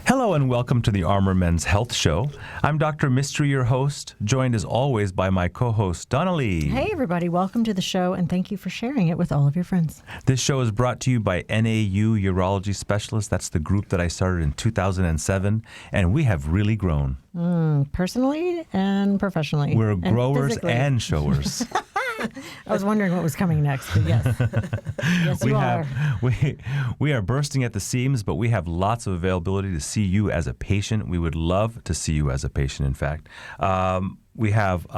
Hello and welcome to the Armor Men's Health Show. I'm Dr. Mystery, your host, joined as always by my co-host, Donna Lee. Hey everybody, welcome to the show and thank you for sharing it with all of your friends. This show is brought to you by NAU Urology Specialists. That's the group that I started in 2007, and we have really grown. Personally and professionally. We're growers and showers. I was wondering what was coming next, but yes. Yes, you are. We are bursting at the seams, but we have lots of availability to see you as a patient. We would love to see you as a patient, in fact. We have 6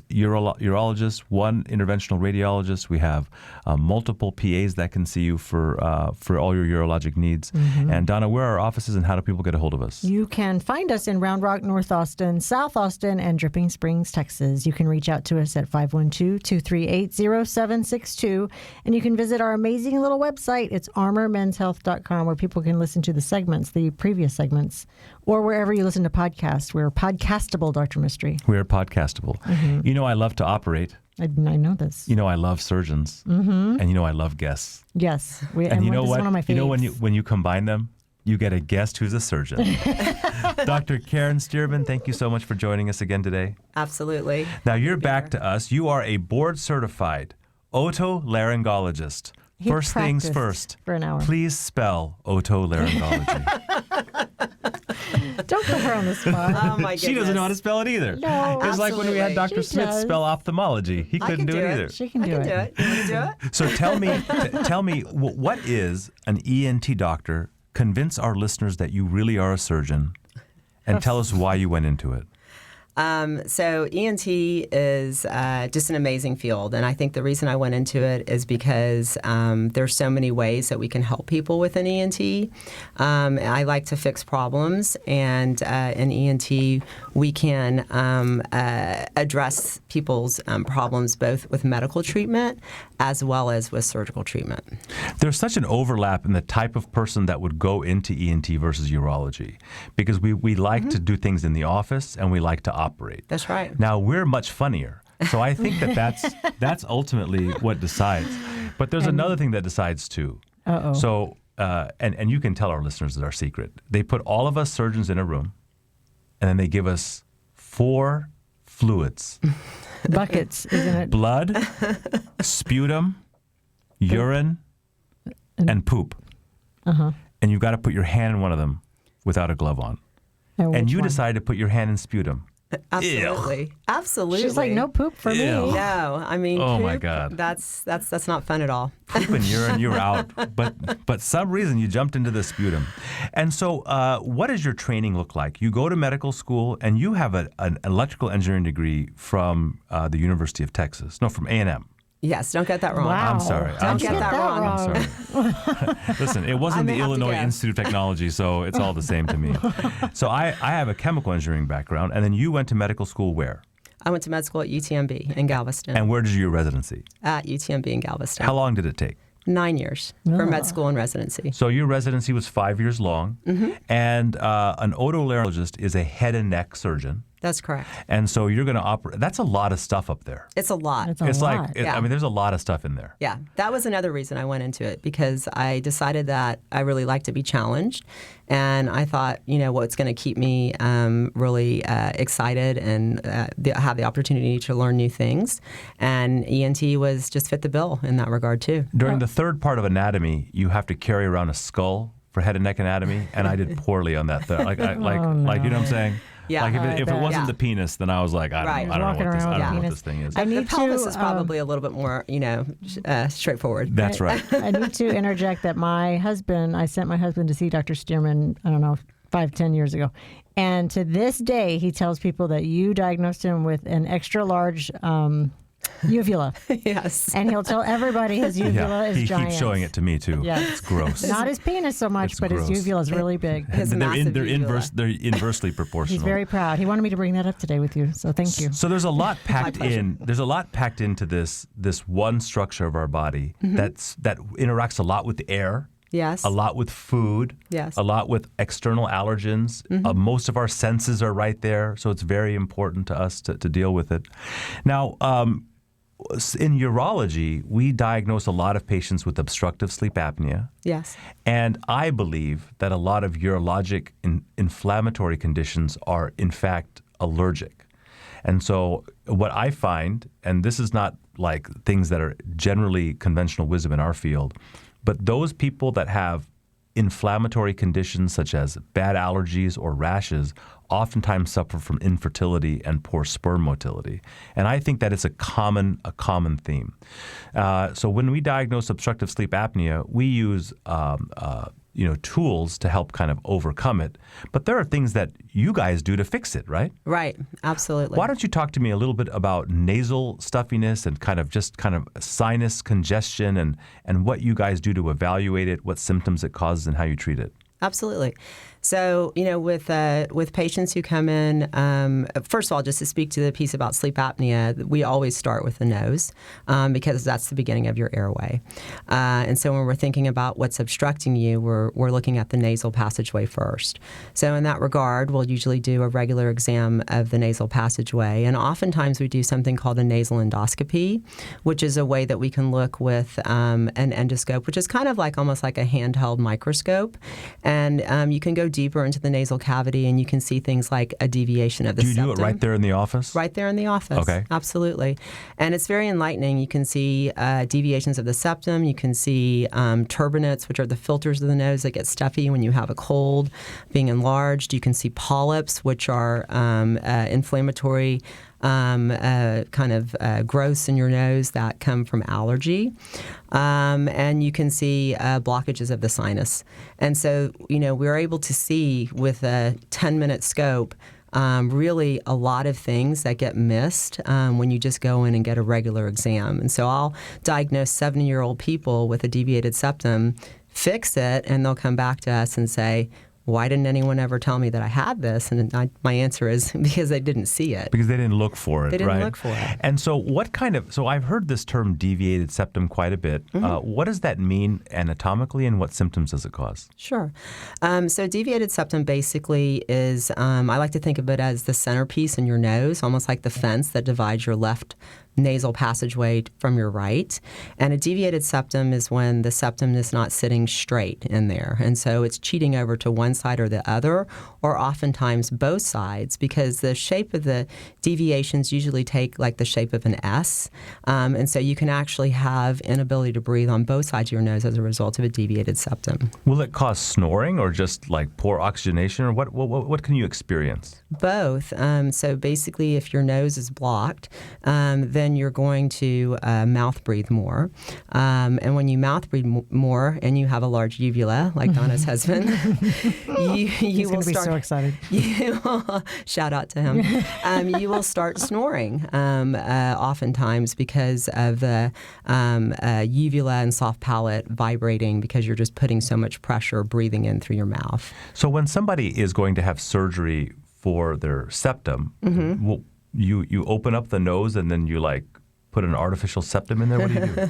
urologists, 1 interventional radiologist. We have multiple PAs that can see you for all your urologic needs. Mm-hmm. And Donna, where are our offices and how do people get a hold of us? You can find us in Round Rock, North Austin, South Austin, and Dripping Springs, Texas. You can reach out to us at 512-238-0762. And you can visit our amazing little website. It's armormenshealth.com, where people can listen to the segments, the previous segments, or wherever you listen to podcasts. We're podcastable, Dr. Mystery. We're podcastable. Mm-hmm. You know I love to operate. I know this. You know I love surgeons. Mm-hmm. And you know I love guests. Yes. And you know what? One of my you know when you combine them, you get a guest who's a surgeon. Dr. Karen Stierman, thank you so much for joining us again today. Absolutely. Now you're back to us. You are a board-certified otolaryngologist. First things first, for an hour. Please spell otolaryngology. Don't put her on the spot. Oh my goodness. She doesn't know how to spell it either. No, it's like when we had Dr. Smith spell ophthalmology. He couldn't do it either. She can do it. You want to do it? So tell me, what is an ENT doctor? Convince our listeners that you really are a surgeon, and tell us why you went into it. So ENT is just an amazing field, and I think the reason I went into it is because there's so many ways that we can help people with an ENT. I like to fix problems, and in ENT we can address people's problems both with medical treatment as well as with surgical treatment. There's such an overlap in the type of person that would go into ENT versus urology, because we like to do things in the office and we like to operate. That's right. Now, we're much funnier. So I think that's ultimately what decides. But there's another thing that decides too. Uh-oh. So, and you can tell our listeners that our secret. They put all of us surgeons in a room, and then they give us 4 fluids. Buckets, isn't it? Blood, sputum, urine, and poop. Uh-huh. And you've got to put your hand in one of them without a glove on. And you decide to put your hand in sputum. Absolutely. Ew. Absolutely. She's like, no poop for me. Ew. No, I mean, Oh poop, my God. That's not fun at all. Poop and urine, you're out. But some reason you jumped into the sputum. And so what does your training look like? You go to medical school and you have an electrical engineering degree from the University of Texas. No, from A&M. Yes, don't get that wrong. Wow. I'm sorry. Don't get that wrong. I'm sorry. Listen, it wasn't the Illinois Institute of Technology, so it's all the same to me. So I have a chemical engineering background, and then you went to medical school where? I went to med school at UTMB in Galveston. And where did you do your residency? At UTMB in Galveston. How long did it take? 9 years for med school and residency. So your residency was 5 years long, and an otolaryngologist is a head and neck surgeon. That's correct. And so you're going to operate. That's a lot of stuff up there. It's a lot. It's a lot. I mean, there's a lot of stuff in there. Yeah, that was another reason I went into it, because I decided that I really like to be challenged. And I thought, what's going to keep me really excited and have the opportunity to learn new things. And ENT was just fit the bill in that regard, too. During the third part of anatomy, you have to carry around a skull for head and neck anatomy, and I did poorly on that. You know what I'm saying? Yeah. Like if it wasn't the penis, then I was like, I don't know what this thing is. The pelvis is probably a little bit more, straightforward. That's right. I need to interject that I sent my husband to see Dr. Stierman, 5-10 years ago. And to this day, he tells people that you diagnosed him with an extra large uvula. Yes. And he'll tell everybody his uvula is giant. He keeps showing it to me, too. Yeah. It's gross. Not his penis so much, but gross. his uvula is really big. They're inversely proportional. He's very proud. He wanted me to bring that up today with you, so thank you. So there's a lot packed in. There's a lot packed into this one structure of our body that interacts a lot with air. Yes. A lot with food. Yes. A lot with external allergens. Most of our senses are right there, so it's very important to us to deal with it. Now, in urology, we diagnose a lot of patients with obstructive sleep apnea. Yes. And I believe that a lot of urologic inflammatory conditions are, in fact, allergic. And so what I find, and this is not like things that are generally conventional wisdom in our field, but those people that have inflammatory conditions such as bad allergies or rashes oftentimes suffer from infertility and poor sperm motility. And I think that is a common theme. So when we diagnose obstructive sleep apnea, we use tools to help kind of overcome it. But there are things that you guys do to fix it, right? Right. Absolutely. Why don't you talk to me a little bit about nasal stuffiness and kind of sinus congestion and what you guys do to evaluate it, what symptoms it causes, and how you treat it? Absolutely. So, with patients who come in, first of all, just to speak to the piece about sleep apnea, we always start with the nose because that's the beginning of your airway. And so when we're thinking about what's obstructing you, we're looking at the nasal passageway first. So in that regard, we'll usually do a regular exam of the nasal passageway. And oftentimes we do something called a nasal endoscopy, which is a way that we can look with an endoscope, which is kind of like almost like a handheld microscope. And you can go deeper into the nasal cavity and you can see things like a deviation of the septum. Do you do it right there in the office? Right there in the office. Okay. Absolutely. And it's very enlightening. You can see deviations of the septum. You can see turbinates, which are the filters of the nose that get stuffy when you have a cold, being enlarged. You can see polyps, which are inflammatory growths in your nose that come from allergy. And you can see blockages of the sinus. And so, we're able to see with a 10-minute scope really a lot of things that get missed when you just go in and get a regular exam. And so I'll diagnose 70-year-old people with a deviated septum, fix it, and they'll come back to us and say, why didn't anyone ever tell me that I had this? And my answer is because they didn't see it. Because they didn't look for it, They didn't right? look for it. And so so I've heard this term deviated septum quite a bit. Mm-hmm. What does that mean anatomically and what symptoms does it cause? Sure. So deviated septum basically is, I like to think of it as the centerpiece in your nose, almost like the fence that divides your left nasal passageway from your right. And a deviated septum is when the septum is not sitting straight in there. And so it's cheating over to one side or the other, or oftentimes both sides, because the shape of the deviations usually take like the shape of an S. And so you can actually have inability to breathe on both sides of your nose as a result of a deviated septum. Will it cause snoring or just like poor oxygenation, or what can you experience? Both. So basically, if your nose is blocked, then you're going to mouth breathe more. And when you mouth breathe more and you have a large uvula, like Donna's husband, you will start. So excited. Shout out to him. You will start snoring oftentimes because of the uvula and soft palate vibrating because you're just putting so much pressure breathing in through your mouth. So when somebody is going to have surgery for their septum, Mm-hmm. you open up the nose and then you put an artificial septum in there? What do you do?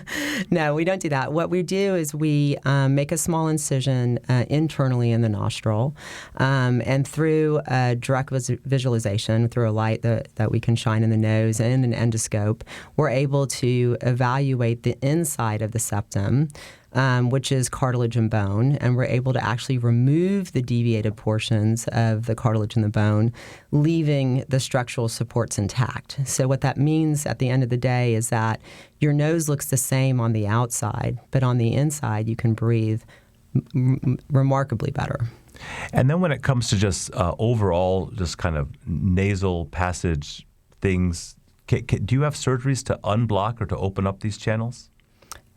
No, we don't do that. What we do is we make a small incision internally in the nostril, and through direct visualization, through a light that we can shine in the nose and an endoscope, we're able to evaluate the inside of the septum, which is cartilage and bone, and we're able to actually remove the deviated portions of the cartilage and the bone, leaving the structural supports intact. So what that means at the end of the day is that your nose looks the same on the outside, but on the inside you can breathe remarkably better. And then when it comes to just overall just kind of nasal passage things, do you have surgeries to unblock or to open up these channels?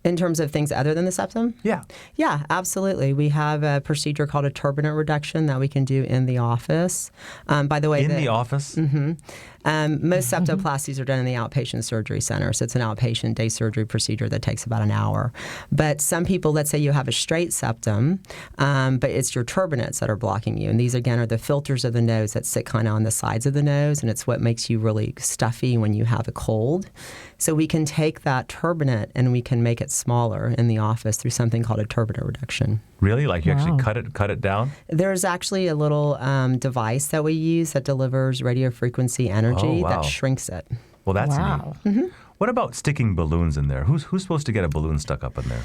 In terms of things other than the septum? Yeah. Yeah, absolutely. We have a procedure called a turbinate reduction that we can do in the office. By the way, the office? Mm-hmm. Most septoplasties are done in the outpatient surgery center, so it's an outpatient day surgery procedure that takes about an hour. But some people, let's say you have a straight septum, but it's your turbinates that are blocking you. And these, again, are the filters of the nose that sit kind of on the sides of the nose, and it's what makes you really stuffy when you have a cold. So we can take that turbinate and we can make it smaller in the office through something called a turbinate reduction. Really? Like you actually cut it down? There's actually a little device that we use that delivers radio frequency energy that shrinks it. Well, that's neat. Mm-hmm. What about sticking balloons in there? Who's supposed to get a balloon stuck up in there?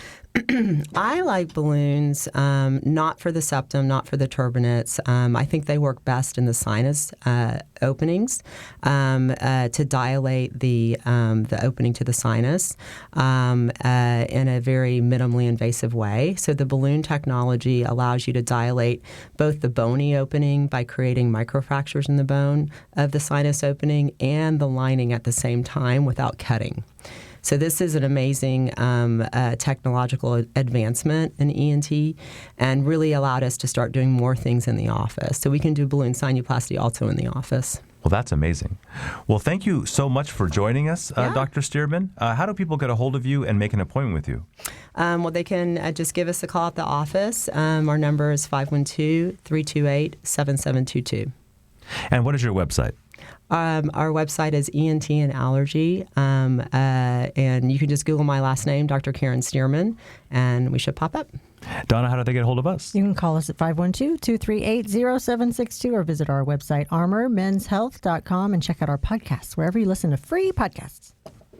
I like balloons, not for the septum, not for the turbinates. I think they work best in the sinus openings to dilate the opening to the sinus in a very minimally invasive way. So the balloon technology allows you to dilate both the bony opening by creating microfractures in the bone of the sinus opening and the lining at the same time without cutting. So this is an amazing technological advancement in ENT and really allowed us to start doing more things in the office. So we can do balloon sinuplasty also in the office. Well, that's amazing. Well, thank you so much for joining us, Dr. Stierman. How do people get a hold of you and make an appointment with you? Well, they can just give us a call at the office. Our number is 512-328-7722. And what is your website? Our website is ENT and Allergy, and you can just Google my last name, Dr. Karen Stierman, and we should pop up. Donna, how do they get a hold of us? You can call us at 512-238-0762 or visit our website, armormenshealth.com, and check out our podcasts wherever you listen to free podcasts.